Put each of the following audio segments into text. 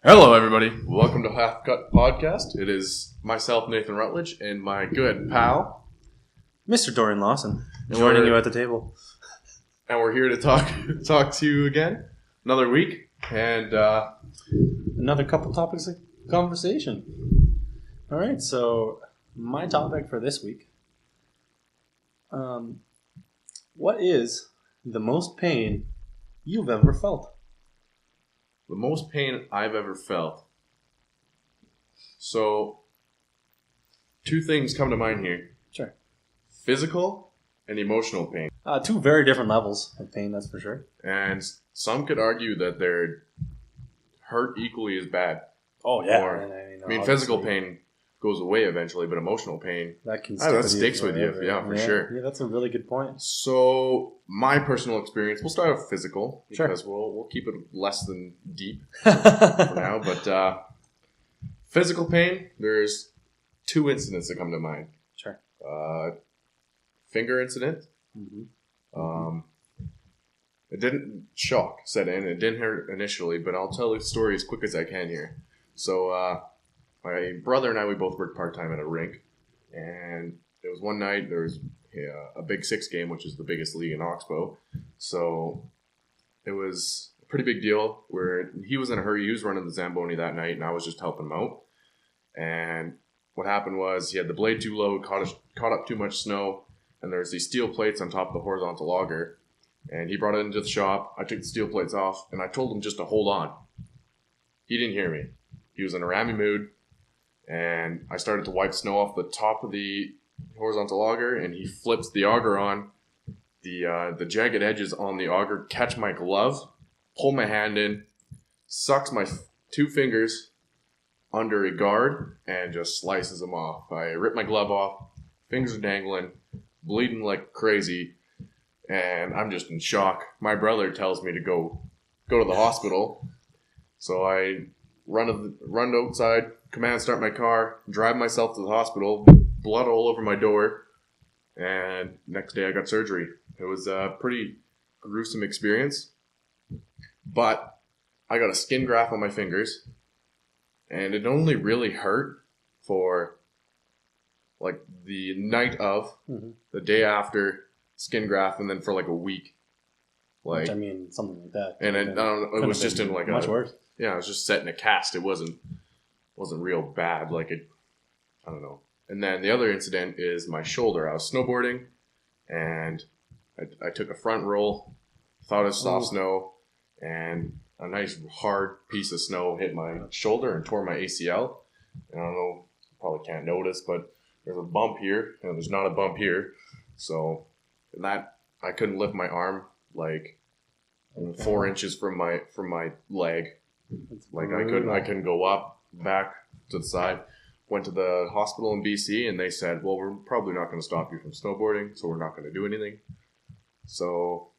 Hello, everybody. Welcome to Half Cut Podcast. It is myself, Nathan Rutledge, and my good pal, Mr. Dorian Lawson, And joining we're- you at the table. and we're here to talk to you again. Another week, and Another couple topics of conversation. All right, so my topic for this week. What is the most pain you've ever felt? the most pain I've ever felt. So, two things come to mind here: Sure. physical and emotional pain. Two very different levels of pain, that's for sure. And some could argue that they're hurt equally as bad. Oh, yeah. Or- I mean, physical pain goes away eventually, but emotional pain, that can that sticks with you, forever. yeah, for sure. Yeah, that's a really good point. So, my personal experience, we'll start off physical, Sure. because we'll keep it less than deep for now. But physical pain, there's two incidents that come to mind. Sure. Finger incident. Mm-hmm. It didn't set in. It didn't hurt initially, but I'll tell the story as quick as I can here. So, my brother and I, we both worked part-time at a rink, and it was one night, there was a Big Six game, which is the biggest league in Oxbow. So it was a pretty big deal where he was in a hurry. He was running the Zamboni that night, and I was just helping him out. And what happened was he had the blade too low, caught up too much snow, and there's these steel plates on top of the horizontal auger. And he brought it into the shop. I took the steel plates off, and I told him just to hold on. He didn't hear me. He was in a rammy mood, and I started to wipe snow off the top of the horizontal auger, and he flips the auger on. The jagged edges on the auger catch my glove, pull my hand in, sucks my two fingers under a guard, and just slices them off. I rip my glove off, fingers are dangling, bleeding like crazy, and I'm just in shock. My brother tells me to go to the hospital, so I run outside, command start my car, drive myself to the hospital, blood all over my door, and next day I got surgery. It was a pretty gruesome experience, but I got a skin graft on my fingers, and it only really hurt for like the night of, the day after skin graft, and then for like a week. Like, Which, I mean, something like that. and I don't know, it was just in like much worse. Yeah, I was just set in a cast. It wasn't real bad. Like it, I don't know. And then the other incident is my shoulder. I was snowboarding, and I took a front roll, thought it was soft snow, and a nice hard piece of snow hit my shoulder and tore my ACL. And I don't know, you probably can't notice, but there's a bump here, and there's not a bump here. So that I couldn't lift my arm like 4 inches from my leg. Like I couldn't go up, back, to the side. Went to the hospital in BC, and they said, well, we're probably not going to stop you from snowboarding, so we're not going to do anything. So,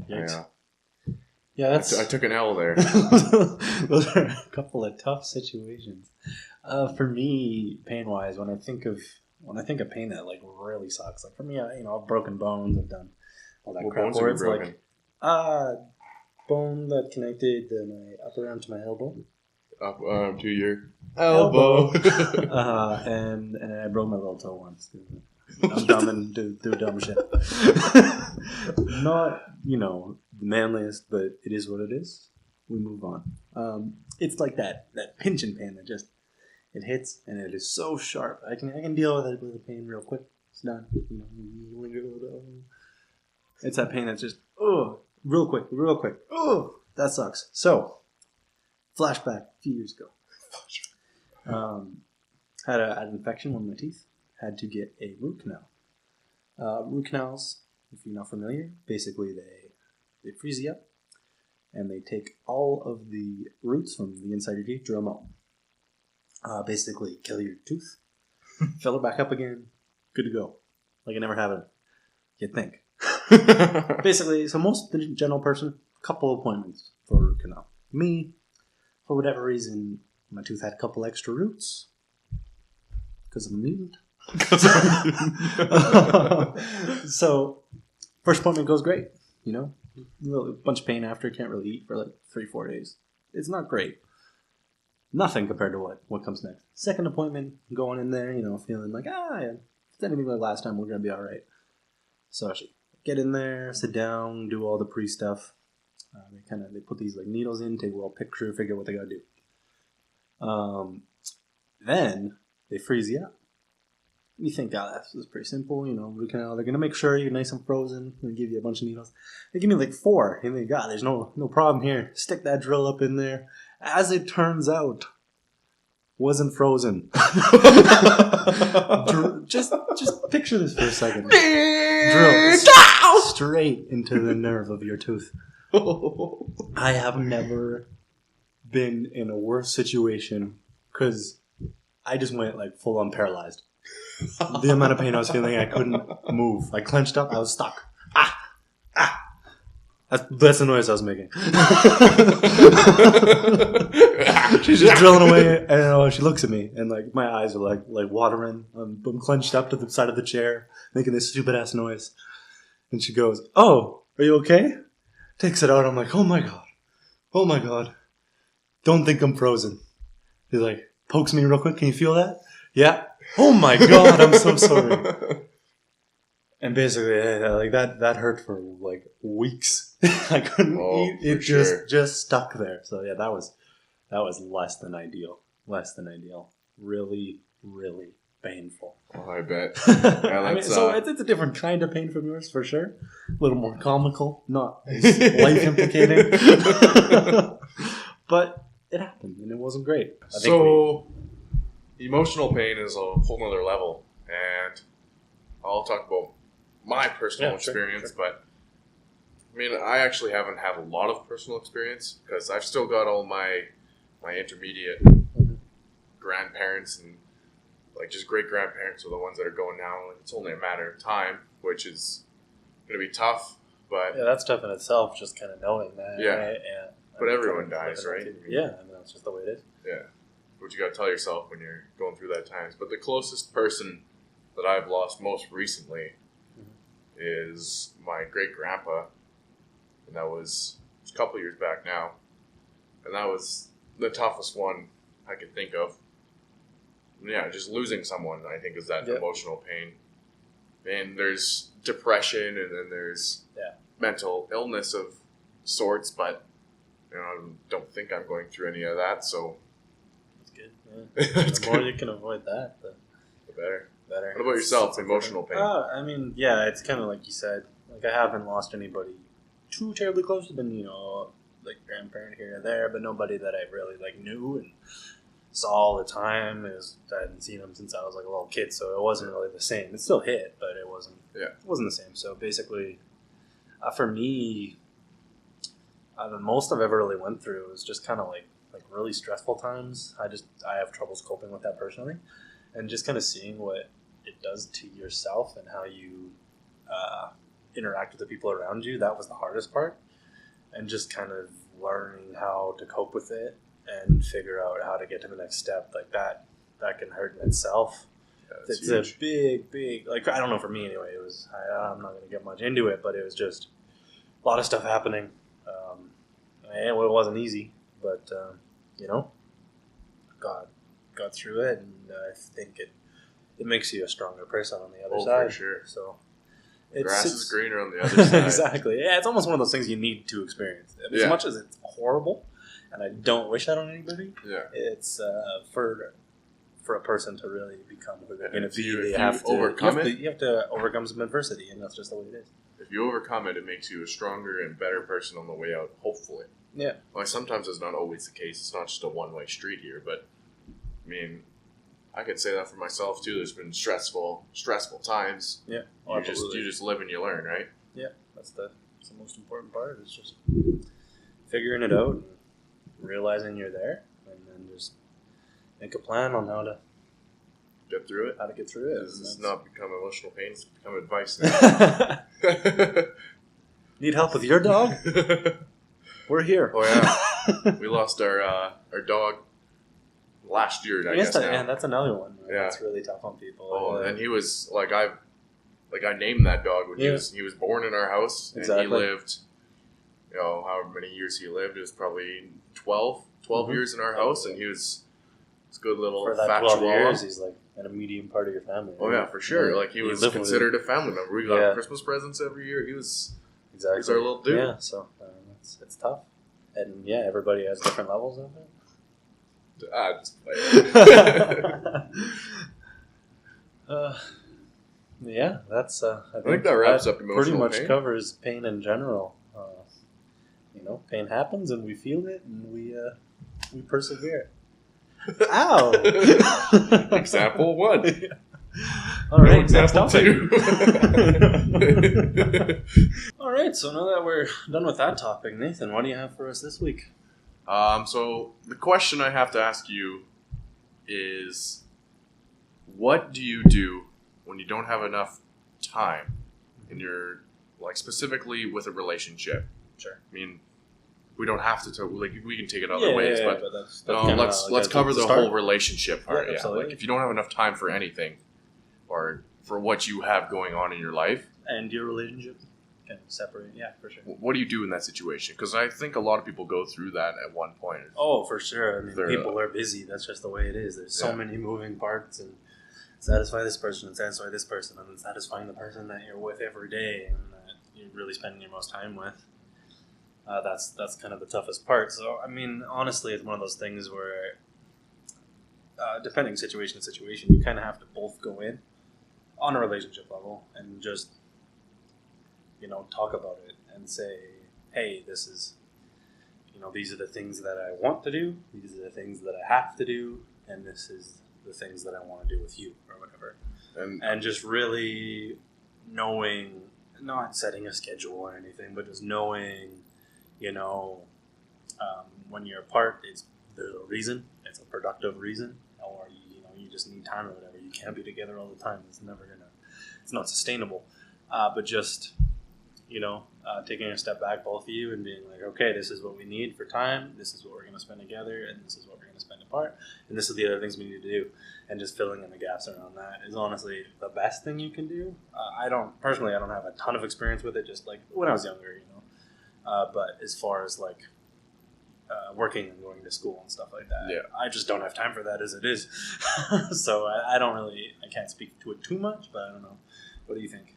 Yikes. yeah, I took an L there. Those are a couple of tough situations. For me, pain-wise, when I think of pain that like really sucks, like for me, I've broken bones, I've done all that What crap. bones have Where you it's broken? like bone that connected my upper arm to my elbow. Up to your elbow. And I broke my little toe once. I'm dumb and do dumb shit. Not, the manliest, but it is what it is. We move on. It's like that pinching pain that just, it hits and it is so sharp. I can deal with the pain real quick. It's done. Linger a little bit. It's that pain that's just, real quick. That sucks. So, flashback a few years ago. Had an infection in one of my teeth. Had to get a root canal. Root canals, if you're not familiar, basically they freeze you up, and they take all of the roots from the inside of your teeth, drill them out. Basically, kill your tooth, fill it back up again, good to go. Like it never happened. You'd think. Basically, so most the general person, couple appointments for a root canal. Me, for whatever reason, my tooth had a couple extra roots because I'm a mutant. So, first appointment goes great. A bunch of pain after. Can't really eat for like 3-4 days. It's not great. Nothing compared to what comes next. Second appointment, going in there, feeling like, yeah, it's anything like last time, we're going to be all right. So I should get in there, sit down, do all the pre-stuff. They put these like needles in, take a little picture, figure out what they got to do. Then they freeze you up. You think, this is pretty simple, root canal. They're going to make sure you're nice and frozen. They give you a bunch of needles. They give me like 4. You think, there's no problem here. Stick that drill up in there. As it turns out, wasn't frozen. just picture this for a second. Drill straight into the nerve of your tooth. I have never been in a worse situation because I just went like full on paralyzed. The amount of pain I was feeling, I couldn't move. I clenched up, I was stuck. That's the noise I was making. She's just drilling away, and she looks at me, and like my eyes are like watering. I'm clenched up to the side of the chair, making this stupid ass noise. And she goes, "Oh, are you okay?" Takes it out. I'm like, "Oh my god, don't think I'm frozen." He's like, pokes me real quick. Can you feel that? Yeah. Oh my god, I'm so sorry. And basically, like that hurt for like weeks. I couldn't eat. It just stuck there. So yeah, that was less than ideal. Really, really painful. Oh, I bet. Yeah, it's a different kind of pain from yours for sure. A little more comical, not as life implicating. But it happened, and it wasn't great. Emotional pain is a whole nother level, and I'll talk about my personal experience, but I mean, I actually haven't had a lot of personal experience because I've still got all my intermediate grandparents and like just great grandparents are the ones that are going now. It's only a matter of time, which is going to be tough, but yeah, that's tough in itself. Just kind of knowing that, yeah. Right? Yeah. But everyone dies, right? Yeah, I mean that's just the way it is. Yeah, what you got to tell yourself when you're going through that times. But the closest person that I've lost most recently is my great grandpa, and that was a couple years back now, and that was the toughest one I could think of. Yeah, just losing someone, I think, is that emotional pain. And there's depression, and then there's mental illness of sorts, but I don't think I'm going through any of that, so that's good. Yeah. The more you can avoid that, the better. What about yourself? Emotional pain? I mean, yeah, it's kind of like you said. Like, I haven't lost anybody too terribly close to them, like grandparent here and there, but nobody that I really like knew and saw all the time. I hadn't seen them since I was like a little kid, so it wasn't really the same. It still hit, but it wasn't. Yeah, it wasn't the same. So basically, for me, the most I've ever really went through was just kind of like really stressful times. I have troubles coping with that personally, and just kind of seeing what it does to yourself and how you interact with the people around you. That was the hardest part, and just kind of learning how to cope with it and figure out how to get to the next step. Like that can hurt in itself. Yeah, it's huge. A big like, I don't know, for me anyway, it was, I'm not going to get much into it, but it was just a lot of stuff happening. And it wasn't easy, but got through it, and I think it makes you a stronger person on the other side. For sure. So grass is greener on the other side. Exactly. Yeah, it's almost one of those things you need to experience. As much as it's horrible, and I don't wish that on anybody. Yeah. It's for a person to really become who they're going to be. You have to overcome some adversity, and that's just the way it is. If you overcome it, it makes you a stronger and better person on the way out, hopefully. Yeah. Like, sometimes it's not always the case. It's not just a one-way street here, but I mean, I could say that for myself too. There's been stressful times. Yeah. You just live and you learn, right? Yeah. That's the most important part. Is just figuring it out and realizing you're there, and then just make a plan on how to get through it. This has not become emotional pain. It's become advice now. Need help with your dog? We're here. Oh yeah. We lost our dog last year, I guess. Yeah, that's another one. Right? Yeah. That's really tough on people. Oh, and he was like, I named that dog when he was born in our house. Exactly. And he lived, however many years he lived, it was probably 12. 12 years in our house, and he was a good little For that fat 12 chihuahua. years, he's like a medium part of your family. Oh yeah, for sure. Like he was considered a family member. We got Christmas presents every year. He was our little dude. Yeah, so it's tough, and yeah, everybody has different levels of it. Yeah, that's. I think that wraps up emotional pretty much pain. covers pain in general. Pain happens, and we feel it, and we persevere. Ow! Example 1. All right, example 2. All right, so now that we're done with that topic, Nathan, what do you have for us this week? So the question I have to ask you is, what do you do when you don't have enough time in your, like, specifically with a relationship? Sure. I mean, we don't have to talk, like, we can take it other ways, but that's let's cover the whole relationship part. Yeah, absolutely. Like, if you don't have enough time for anything, or for what you have going on in your life, and your relationship can separate. Yeah, for sure. what do you do in that situation? Because I think a lot of people go through that at one point. Oh, for sure. I mean, They're, people are busy. That's just the way it is. There's so many moving parts, and satisfy this person, and satisfy this person, and then satisfying the person that you're with every day, and that you're really spending your most time with. That's kind of the toughest part. So, I mean, honestly, it's one of those things where, depending situation to situation, you kind of have to both go in on a relationship level and just, talk about it and say, hey, this is, these are the things that I want to do, these are the things that I have to do, and this is the things that I want to do with you, or whatever. And just really knowing, not setting a schedule or anything, but just knowing, when you're apart, there's a reason, it's a productive reason, or, you just need time or whatever. You can't be together all the time. It's not sustainable. But just, taking a step back, both of you, and being like, okay, this is what we need for time, this is what we're going to spend together, and this is what we're going to spend apart, and this is the other things we need to do, and just filling in the gaps around that is honestly the best thing you can do. I don't have a ton of experience with it, just like when I was younger, but as far as like working and going to school and stuff like that, I just don't have time for that as it is. So I can't speak to it too much, but I don't know. What do you think?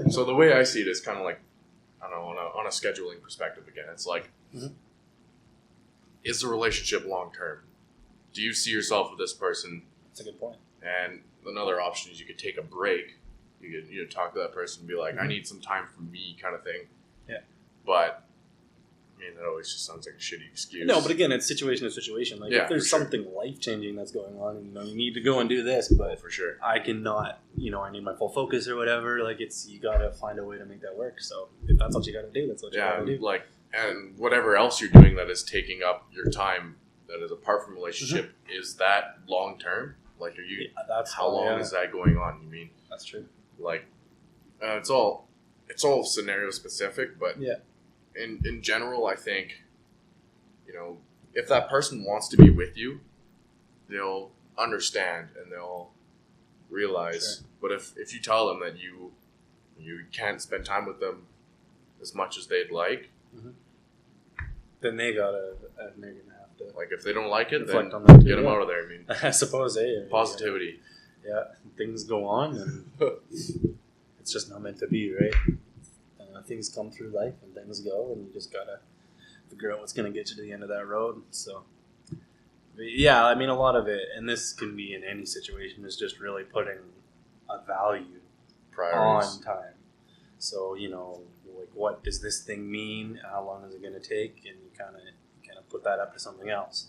So the way I see it is kind of like, I don't know, on a scheduling perspective again, it's like, is the relationship long term? Do you see yourself with this person? That's a good point. And another option is you could take a break. You could talk to that person and be like, I need some time for me, kind of thing. Yeah. But I mean, that always just sounds like a shitty excuse. No, but again, it's situation to situation. Like, if there's something life-changing that's going on, and, you need to go and do this, but for sure, I cannot, I need my full focus or whatever. Like, you gotta find a way to make that work. So if that's what you gotta do, that's what you gotta do. Like, and whatever else you're doing that is taking up your time, that is apart from relationship, is that long-term? Like, are you, how long is that going on? You mean? That's true. Like, it's all scenario specific, but in general, I think, if that person wants to be with you, they'll understand and they'll realize. Sure. But if you tell them that you can't spend time with them as much as they'd like, then they're gonna have to. Like, if they don't like it, then get them out of there. I mean, I suppose, positivity. Yeah, things go on, and it's just not meant to be, right? Things come through life, and things go, and you just gotta figure out what's gonna get you to the end of that road. So, yeah, I mean, a lot of it, and this can be in any situation, is just really putting a value on time. So, like, what does this thing mean? How long is it gonna take? And you kind of put that up to something else.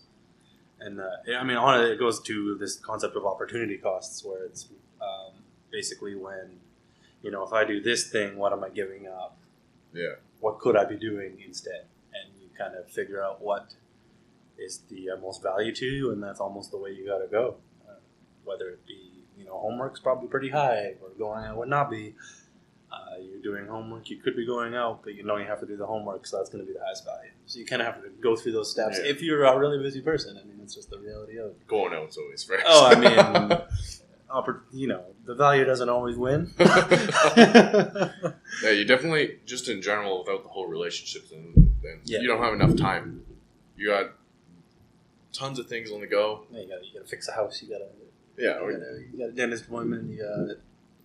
And I mean, it goes to this concept of opportunity costs, where it's basically when, if I do this thing, what am I giving up? Yeah. What could I be doing instead? And you kind of figure out what is the most value to you, and that's almost the way you got to go. Whether it be, homework's probably pretty high, or going out would not be. You're doing homework, you could be going out, but you have to do the homework, so that's going to be the highest value. So you kind of have to go through those steps if you're a really busy person. I mean, it's just the reality of it. Going out's always first. Oh, I mean, the value doesn't always win. Yeah, you definitely, just in general, without the whole relationships, then you don't have enough time. You got tons of things on the go. Yeah, you gotta fix a house. You Yeah, got a dentist appointment. You got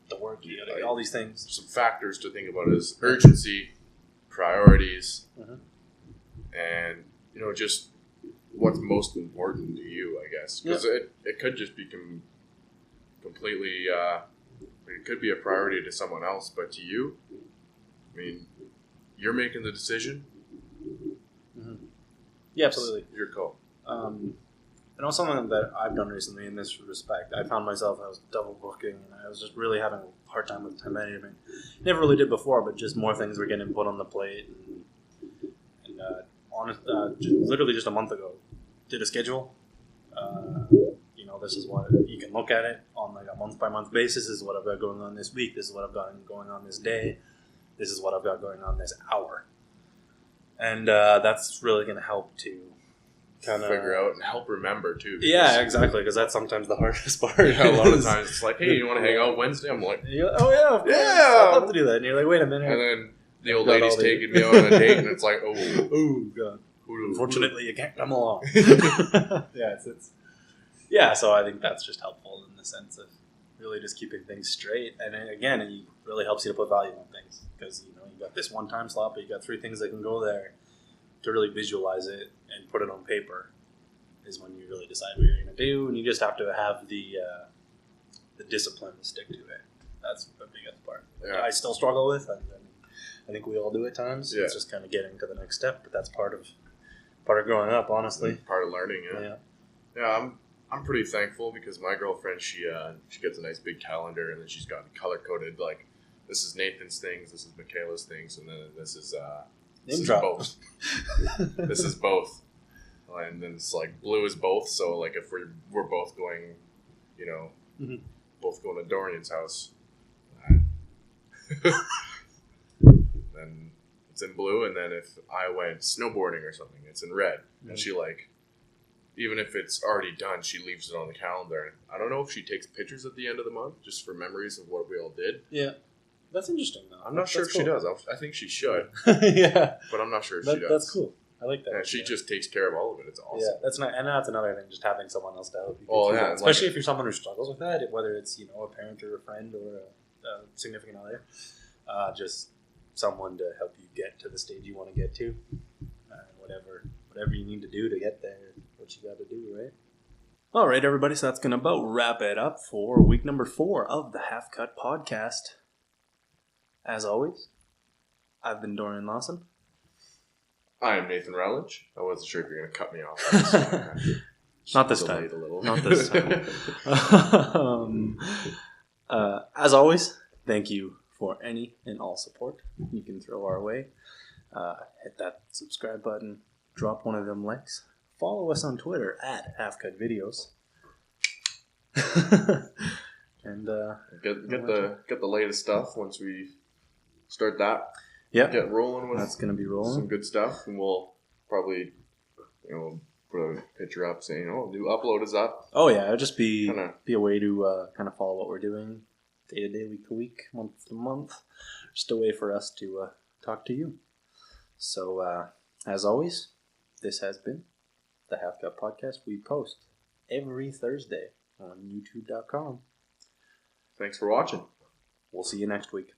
the work. You got all these things. some factors to think about is urgency, priorities, and just what's most important to you, I guess, because it could just become completely. It could be a priority to someone else, but to you, I mean, you're making the decision. Yeah, absolutely. It's your call. Something that I've done recently in this respect, I found myself, I was double booking, and I was just really having a hard time with time management. Never really did before, but just more things were getting put on the plate. Literally just a month ago, did a schedule. This is what you can look at it on like a month by month basis. This is what I've got going on this week. This is what I've got going on this day. This is what I've got going on this hour. And that's really going to help to kind of figure out and help remember too. Yeah, exactly. Because that's sometimes the hardest part. Yeah, a lot of times it's like, hey, you want to hang out Wednesday? I'm like, oh yeah, of course. I'd love to do that. And you're like, wait a minute. And then the old lady's taking me on a date, and it's like, oh god. Unfortunately, you can't come along. So I think that's just helpful in the sense of really just keeping things straight. And then, again, it really helps you to put value on things because you got this one time slot, but you got 3 things that can go there. To really visualize it and put it on paper is when you really decide what you're going to do, and you just have to have the discipline to stick to it. That's the biggest part. Yeah. I still struggle with, and I think we all do at times. Yeah. It's just kind of getting to the next step, but that's part of growing up, honestly. Part of learning. Yeah. I'm pretty thankful because my girlfriend she gets a nice big calendar, and then she's got color coded like this is Nathan's things, this is Michaela's things, and then this is both. This is both, and then it's like blue is both. So like if we're both going, both going to Dorian's house, then it's in blue. And then if I went snowboarding or something, it's in red. And she even if it's already done, she leaves it on the calendar. I don't know if she takes pictures at the end of the month just for memories of what we all did. Yeah. That's interesting, though. I'm not sure if she does. I think she should. Yeah. But I'm not sure if she does. That's cool. I like that. And she just takes care of all of it. It's awesome. Yeah, that's another thing, just having someone else to help you. Oh, yeah. Especially if you're someone who struggles with that, whether it's, a parent or a friend or a significant other. Just someone to help you get to the stage you want to get to. Whatever you need to do to get there, what you got to do, right? All right, everybody. So that's going to about wrap it up for week number 4 of the Half Cut Podcast. As always, I've been Dorian Lawson. I am Nathan Rutledge. I wasn't sure if you were going to cut me off. Not this time. Not this time. As always, thank you for any and all support you can throw our way. Hit that subscribe button. Drop one of them likes. Follow us on Twitter at HalfCutVideos. And get the latest stuff once we start that. Yeah, get rolling with that's going to be rolling. Some good stuff, and we'll probably put a picture up saying, new upload is up. Oh yeah, it'll just be a way to kind of follow what we're doing day to day, week to week, month to month. Just a way for us to talk to you. So as always, this has been the Half Cut Podcast. We post every Thursday on YouTube.com. Thanks for watching. We'll see you next week.